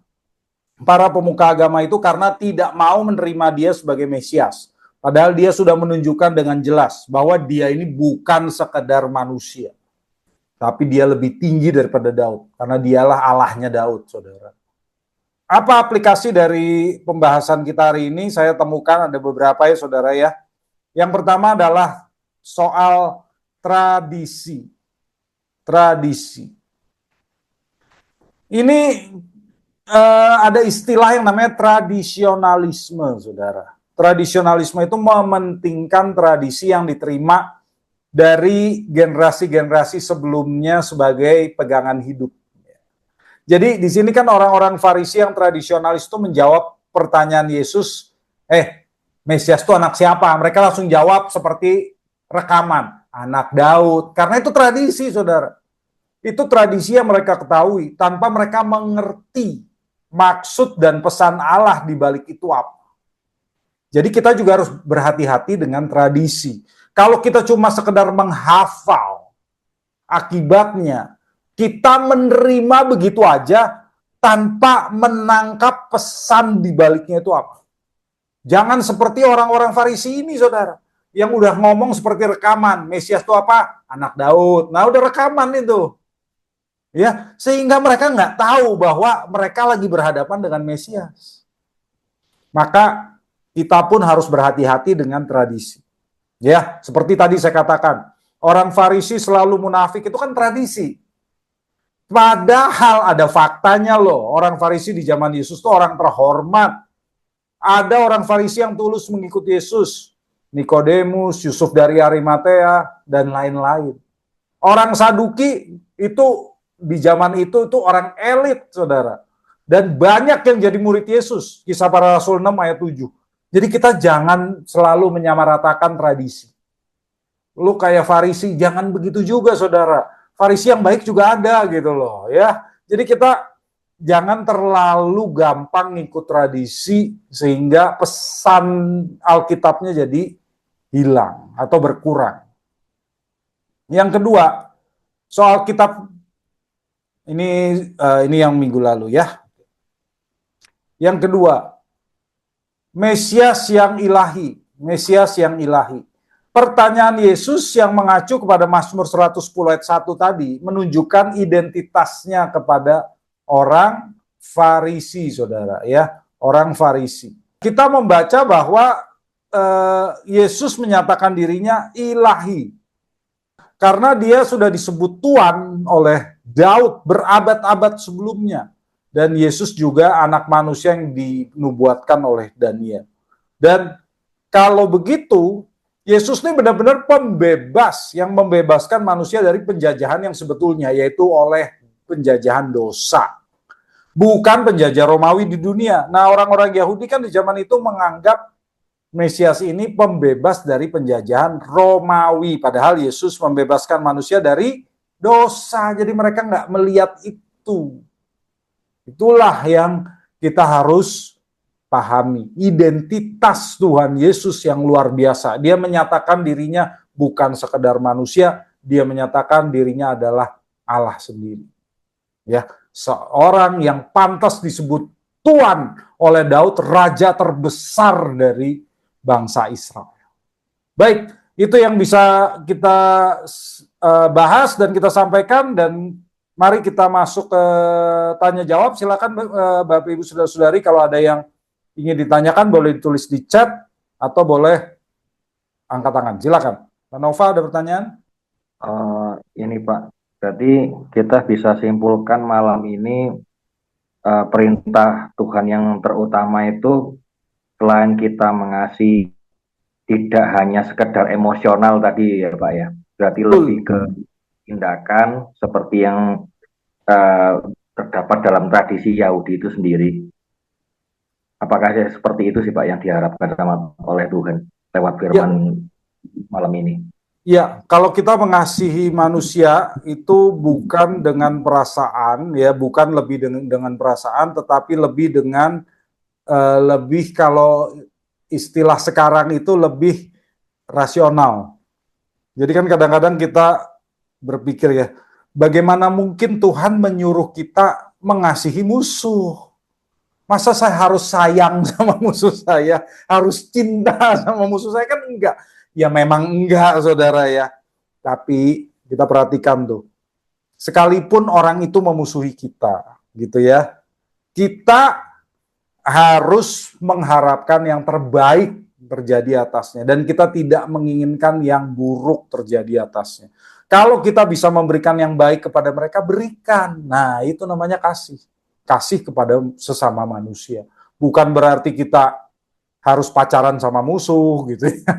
para pemuka agama itu karena tidak mau menerima dia sebagai Mesias. Padahal dia sudah menunjukkan dengan jelas bahwa dia ini bukan sekedar manusia. Tapi dia lebih tinggi daripada Daud, karena dialah Allahnya Daud, saudara. Apa aplikasi dari pembahasan kita hari ini? Saya temukan ada beberapa ya, saudara ya. Yang pertama adalah soal tradisi. Tradisi. Ini ada istilah yang namanya tradisionalisme, saudara. Tradisionalisme itu mementingkan tradisi yang diterima dari generasi-generasi sebelumnya sebagai pegangan hidup. Jadi di sini kan orang-orang Farisi yang tradisionalis itu menjawab pertanyaan Yesus, Mesias itu anak siapa? Mereka langsung jawab seperti rekaman, anak Daud. Karena itu tradisi, saudara. Itu tradisi yang mereka ketahui tanpa mereka mengerti maksud dan pesan Allah di balik itu apa. Jadi kita juga harus berhati-hati dengan tradisi. Kalau kita cuma sekedar menghafal, akibatnya kita menerima begitu aja tanpa menangkap pesan di baliknya itu apa. Jangan seperti orang-orang Farisi ini, saudara, yang udah ngomong seperti rekaman. Mesias itu apa? Anak Daud. Nah, udah rekaman itu. Ya, sehingga mereka nggak tahu bahwa mereka lagi berhadapan dengan Mesias. Maka kita pun harus berhati-hati dengan tradisi. Ya, seperti tadi saya katakan, orang Farisi selalu munafik, itu kan tradisi. Padahal ada faktanya loh, orang Farisi di zaman Yesus itu orang terhormat. Ada orang Farisi yang tulus mengikuti Yesus, Nikodemus, Yusuf dari Arimatea, dan lain-lain. Orang Saduki itu di zaman itu orang elit, saudara. Dan banyak yang jadi murid Yesus, Kisah Para Rasul 6 ayat 7. Jadi kita jangan selalu menyamaratakan tradisi. Lu kayak Farisi, jangan begitu juga, saudara. Farisi yang baik juga ada gitu loh ya. Jadi kita jangan terlalu gampang ngikut tradisi sehingga pesan Alkitabnya jadi hilang atau berkurang. Yang kedua, soal kitab ini yang minggu lalu ya. Yang kedua, Mesias yang ilahi, Mesias yang ilahi. Pertanyaan Yesus yang mengacu kepada Mazmur 110 ayat 1 tadi menunjukkan identitasnya kepada orang Farisi, saudara ya, orang Farisi. Kita membaca bahwa Yesus menyatakan dirinya ilahi. Karena dia sudah disebut Tuhan oleh Daud berabad-abad sebelumnya. Dan Yesus juga anak manusia yang dinubuatkan oleh Daniel. Dan kalau begitu, Yesus ini benar-benar pembebas yang membebaskan manusia dari penjajahan yang sebetulnya, yaitu oleh penjajahan dosa. Bukan penjajah Romawi di dunia. Nah, orang-orang Yahudi kan di zaman itu menganggap Mesias ini pembebas dari penjajahan Romawi. Padahal Yesus membebaskan manusia dari dosa. Jadi mereka nggak melihat itu. Itulah yang kita harus pahami. Identitas Tuhan Yesus yang luar biasa. Dia menyatakan dirinya bukan sekedar manusia, dia menyatakan dirinya adalah Allah sendiri. Ya, seorang yang pantas disebut Tuhan oleh Daud, raja terbesar dari bangsa Israel. Baik, itu yang bisa kita bahas dan kita sampaikan, dan mari kita masuk ke tanya jawab. Silakan Bapak Ibu Saudara-saudari, kalau ada yang ingin ditanyakan boleh ditulis di chat atau boleh angkat tangan. Silakan. Pak Nova, ada pertanyaan? Ini Pak, jadi kita bisa simpulkan malam ini perintah Tuhan yang terutama itu selain kita mengasihi, tidak hanya sekedar emosional tadi ya Pak ya, berarti lebih ke tindakan seperti yang terdapat dalam tradisi Yahudi itu sendiri. Apakah seperti itu sih Pak yang diharapkan oleh Tuhan lewat firman malam ini? Ya, kalau kita mengasihi manusia itu bukan dengan perasaan, ya, bukan lebih dengan perasaan, tetapi lebih dengan lebih, kalau istilah sekarang itu lebih rasional. Jadi kan kadang-kadang kita berpikir ya, bagaimana mungkin Tuhan menyuruh kita mengasihi musuh? Masa saya harus sayang sama musuh saya, harus cinta sama musuh saya? Kan enggak. Ya memang enggak, saudara ya. Tapi kita perhatikan tuh, sekalipun orang itu memusuhi kita, gitu ya, kita harus mengharapkan yang terbaik terjadi atasnya, dan kita tidak menginginkan yang buruk terjadi atasnya. Kalau kita bisa memberikan yang baik kepada mereka, berikan. Nah, itu namanya kasih. Kasih kepada sesama manusia. Bukan berarti kita harus pacaran sama musuh gitu ya.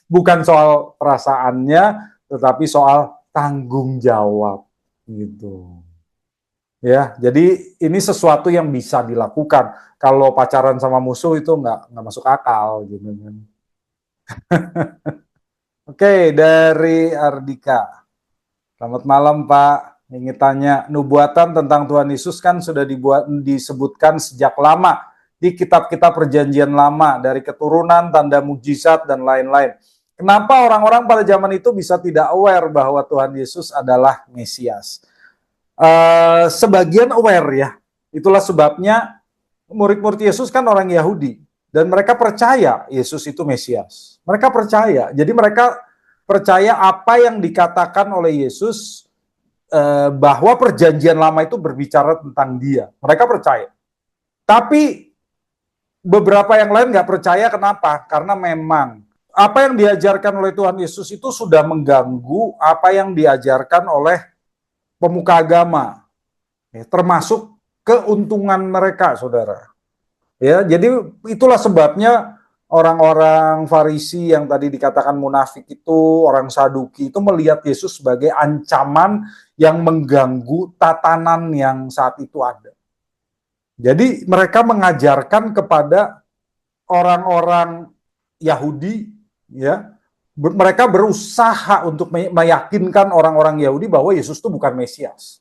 Bukan soal perasaannya, tetapi soal tanggung jawab gitu. Ya, jadi ini sesuatu yang bisa dilakukan. Kalau pacaran sama musuh itu nggak masuk akal gitu kan. Oke, dari Ardika. Selamat malam Pak. Ingin tanya, nubuatan tentang Tuhan Yesus kan sudah disebutkan sejak lama di kitab-kitab perjanjian lama, dari keturunan, tanda mujizat, dan lain-lain. Kenapa orang-orang pada zaman itu bisa tidak aware bahwa Tuhan Yesus adalah Mesias? Sebagian aware ya. Itulah sebabnya murid-murid Yesus kan orang Yahudi, dan mereka percaya Yesus itu Mesias. Mereka percaya. Jadi mereka percaya apa yang dikatakan oleh Yesus, bahwa perjanjian lama itu berbicara tentang dia. Mereka percaya. Tapi beberapa yang lain nggak percaya. Kenapa? Karena memang apa yang diajarkan oleh Tuhan Yesus itu sudah mengganggu apa yang diajarkan oleh pemuka agama, ya, termasuk keuntungan mereka, saudara. Ya, jadi itulah sebabnya orang-orang Farisi yang tadi dikatakan munafik itu, orang Saduki itu melihat Yesus sebagai ancaman yang mengganggu tatanan yang saat itu ada. Jadi mereka mengajarkan kepada orang-orang Yahudi, ya, mereka berusaha untuk meyakinkan orang-orang Yahudi bahwa Yesus itu bukan Mesias.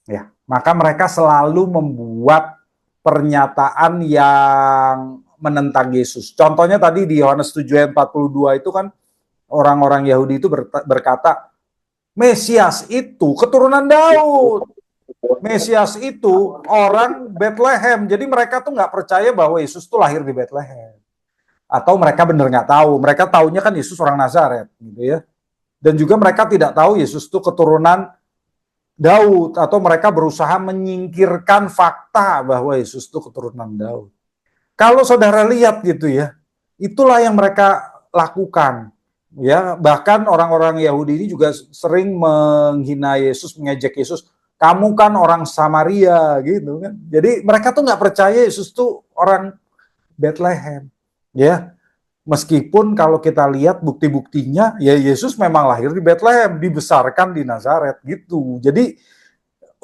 Ya, maka mereka selalu membuat pernyataan yang menentang Yesus. Contohnya tadi di Yohanes 7 ayat 42 itu kan orang-orang Yahudi itu berkata, Mesias itu keturunan Daud. Mesias itu orang Bethlehem. Jadi mereka tuh nggak percaya bahwa Yesus tuh lahir di Bethlehem. Atau mereka benar nggak tahu. Mereka taunya kan Yesus orang Nazaret, gitu ya. Dan juga mereka tidak tahu Yesus itu keturunan Daud, atau mereka berusaha menyingkirkan fakta bahwa Yesus itu keturunan Daud. Kalau saudara lihat gitu ya, itulah yang mereka lakukan. Ya, bahkan orang-orang Yahudi ini juga sering menghina Yesus, mengejek Yesus. Kamu kan orang Samaria gitu kan. Jadi mereka tuh nggak percaya Yesus tuh orang Bethlehem. Ya, meskipun kalau kita lihat bukti-buktinya, ya Yesus memang lahir di Bethlehem, dibesarkan di Nazaret gitu. Jadi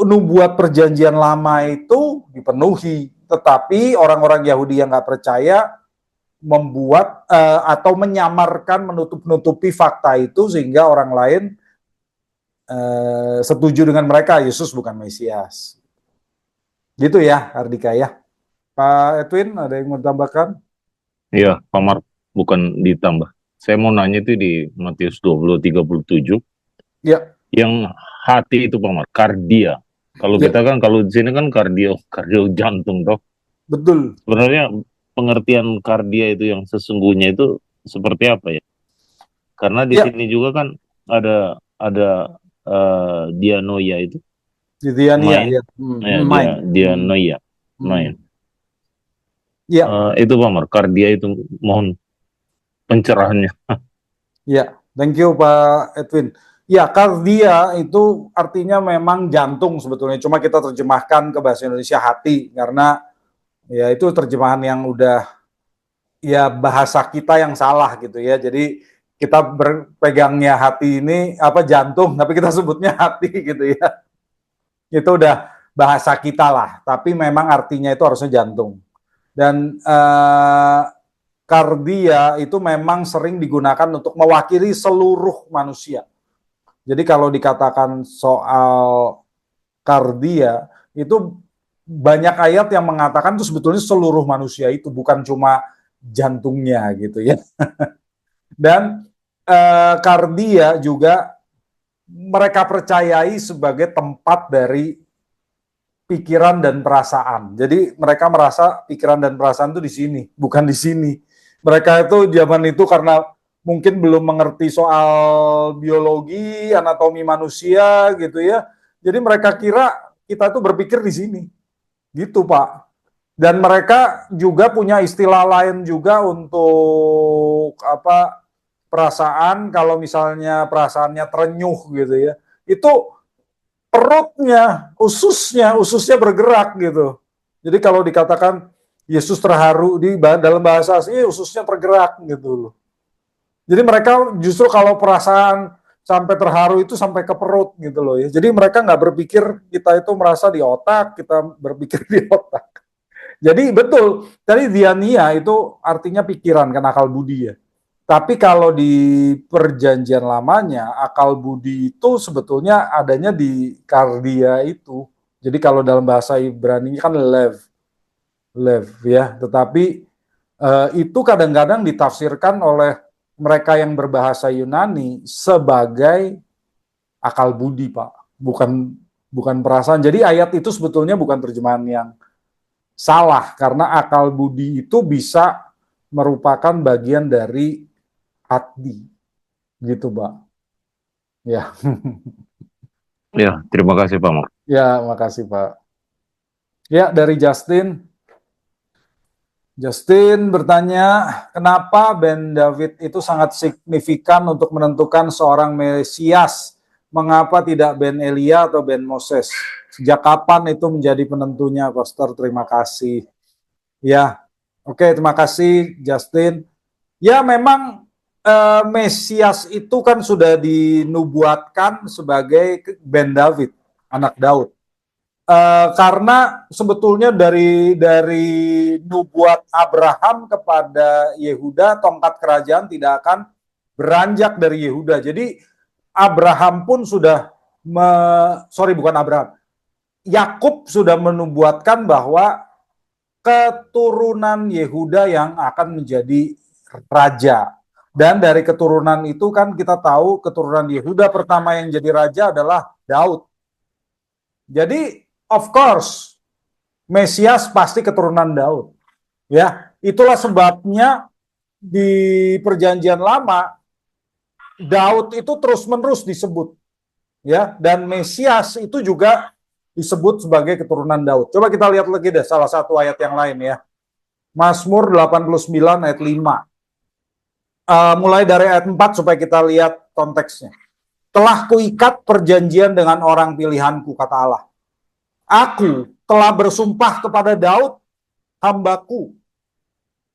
nubuat perjanjian lama itu dipenuhi, tetapi orang-orang Yahudi yang nggak percaya membuat atau menyamarkan, menutup-nutupi fakta itu sehingga orang lain setuju dengan mereka Yesus bukan Mesias. Gitu ya, Ardika ya. Pak Edwin, ada yang mau tambahkan? Iya, Pak Mark, bukan ditambah. Saya mau nanya itu di Matius 20:37, Ya, yang hati itu Pak Mark, kardia. Kalau ya, kita kan, kalau di sini kan kardio jantung toh. betul. Sebenarnya pengertian kardia itu yang sesungguhnya itu seperti apa ya? Karena di Ya, sini juga kan ada dianoia itu Diania main, ya, ya main. dianoia main. Ya, Itu Pak Mark, kardia itu mohon pencerahannya. ya. Thank you Pak Edwin. Ya, kardia itu artinya memang jantung sebetulnya. Cuma kita terjemahkan ke bahasa Indonesia hati karena ya itu terjemahan yang udah ya bahasa kita yang salah gitu ya. Jadi kita berpegangnya hati ini apa jantung, tapi kita sebutnya hati gitu ya. Itu udah bahasa kita lah. Tapi memang artinya itu harusnya jantung. Dan kardia itu memang sering digunakan untuk mewakili seluruh manusia. Jadi kalau dikatakan soal kardia itu banyak ayat yang mengatakan itu sebetulnya seluruh manusia itu bukan cuma jantungnya gitu ya. Dan kardia juga mereka percayai sebagai tempat dari pikiran dan perasaan. Jadi mereka merasa pikiran dan perasaan itu di sini, bukan di sini. Mereka itu zaman itu karena mungkin belum mengerti soal biologi, anatomi manusia gitu ya. Jadi mereka kira kita itu berpikir di sini. Gitu, Pak. Dan mereka juga punya istilah lain juga untuk apa perasaan kalau misalnya perasaannya terenyuh gitu ya. Itu perutnya, ususnya bergerak gitu. Jadi kalau dikatakan Yesus terharu di dalam bahasa asli ususnya tergerak gitu loh. Jadi mereka justru kalau perasaan sampai terharu itu sampai ke perut gitu loh ya. Jadi mereka nggak berpikir kita itu merasa di otak, kita berpikir di otak. Jadi betul, tadi diania itu artinya pikiran kan akal budi ya. Tapi kalau di perjanjian lamanya, akal budi itu sebetulnya adanya di kardia itu. Jadi kalau dalam bahasa Ibrani kan lev ya. Tetapi itu kadang-kadang ditafsirkan oleh mereka yang berbahasa Yunani sebagai akal budi, Pak. Bukan perasaan. Jadi ayat itu sebetulnya bukan terjemahan yang salah karena akal budi itu bisa merupakan bagian dari hati gitu, Pak. Ya. Ya, terima kasih Pak Mark. Ya, makasih, Pak. Ya, dari Justin. Justin bertanya, kenapa Ben David itu sangat signifikan untuk menentukan seorang Mesias? Mengapa tidak Ben Elia atau Ben Moses? Sejak kapan itu menjadi penentunya, Pastor? Terima kasih. Ya, oke, terima kasih, Justin. Ya, memang Mesias itu kan sudah dinubuatkan sebagai Ben David, anak Daud. Karena sebetulnya dari nubuat Abraham kepada Yehuda, tongkat kerajaan tidak akan beranjak dari Yehuda. Jadi Abraham pun sudah bukan Abraham. Yakub sudah menubuatkan bahwa keturunan Yehuda yang akan menjadi raja. Dan dari keturunan itu kan kita tahu keturunan Yehuda pertama yang jadi raja adalah Daud. Jadi of course Mesias pasti keturunan Daud. Ya, itulah sebabnya di perjanjian lama Daud itu terus-menerus disebut. Ya, dan Mesias itu juga disebut sebagai keturunan Daud. Coba kita lihat lagi deh salah satu ayat yang lain ya. Mazmur 89 ayat 5. mulai dari ayat 4 supaya kita lihat konteksnya. Telah kuikat perjanjian dengan orang pilihanku, kata Allah. Aku telah bersumpah kepada Daud, hambaku,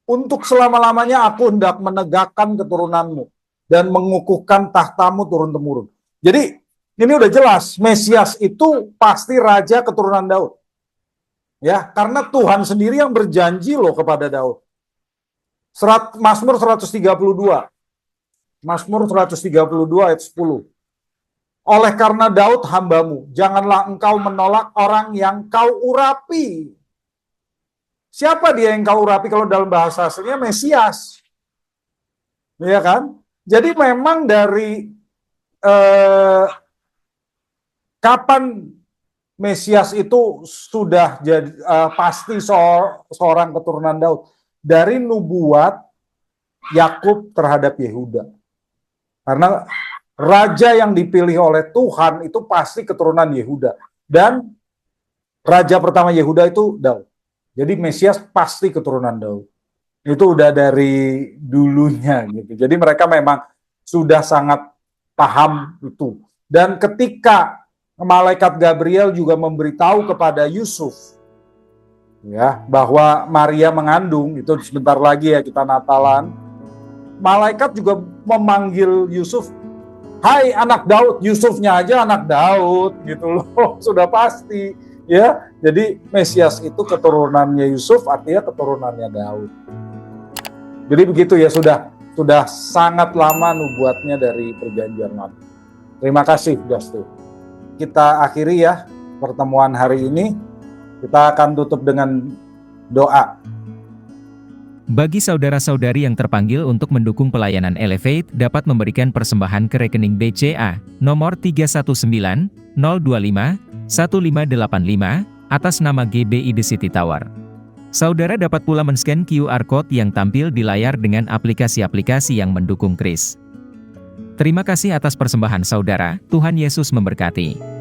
untuk selama-lamanya aku hendak menegakkan keturunanmu dan mengukuhkan tahtamu turun-temurun. Jadi ini udah jelas, Mesias itu pasti raja keturunan Daud. Ya, karena Tuhan sendiri yang berjanji loh kepada Daud. Mazmur 132. Mazmur 132 ayat 10. Oleh karena Daud hambamu, janganlah engkau menolak orang yang kau urapi. Siapa dia yang kau urapi? Kalau dalam bahasa aslinya Mesias. Ya kan? Jadi memang dari kapan Mesias itu sudah jadi pasti seorang keturunan Daud. Dari nubuat Yakub terhadap Yehuda. Karena raja yang dipilih oleh Tuhan itu pasti keturunan Yehuda. Dan raja pertama Yehuda itu Daud. Jadi Mesias pasti keturunan Daud. Itu udah dari dulunya gitu. Jadi mereka memang sudah sangat paham itu. Dan ketika malaikat Gabriel juga memberitahu kepada Yusuf ya bahwa Maria mengandung, itu sebentar lagi ya kita Natalan. Malaikat juga memanggil Yusuf, hai anak Daud. Yusufnya aja anak Daud gitu loh. Sudah pasti ya. Jadi Mesias itu keturunannya Yusuf, artinya keturunannya Daud. Jadi begitu ya, sudah sangat lama nubuatnya dari perjanjian lama. Terima kasih Justin. Kita akhiri ya pertemuan hari ini. Kita akan tutup dengan doa. Bagi saudara-saudari yang terpanggil untuk mendukung pelayanan Elevate dapat memberikan persembahan ke rekening BCA nomor 319 025 1585 atas nama GBI The City Tower. Saudara dapat pula men-scan QR Code yang tampil di layar dengan aplikasi-aplikasi yang mendukung Kris. Terima kasih atas persembahan saudara, Tuhan Yesus memberkati.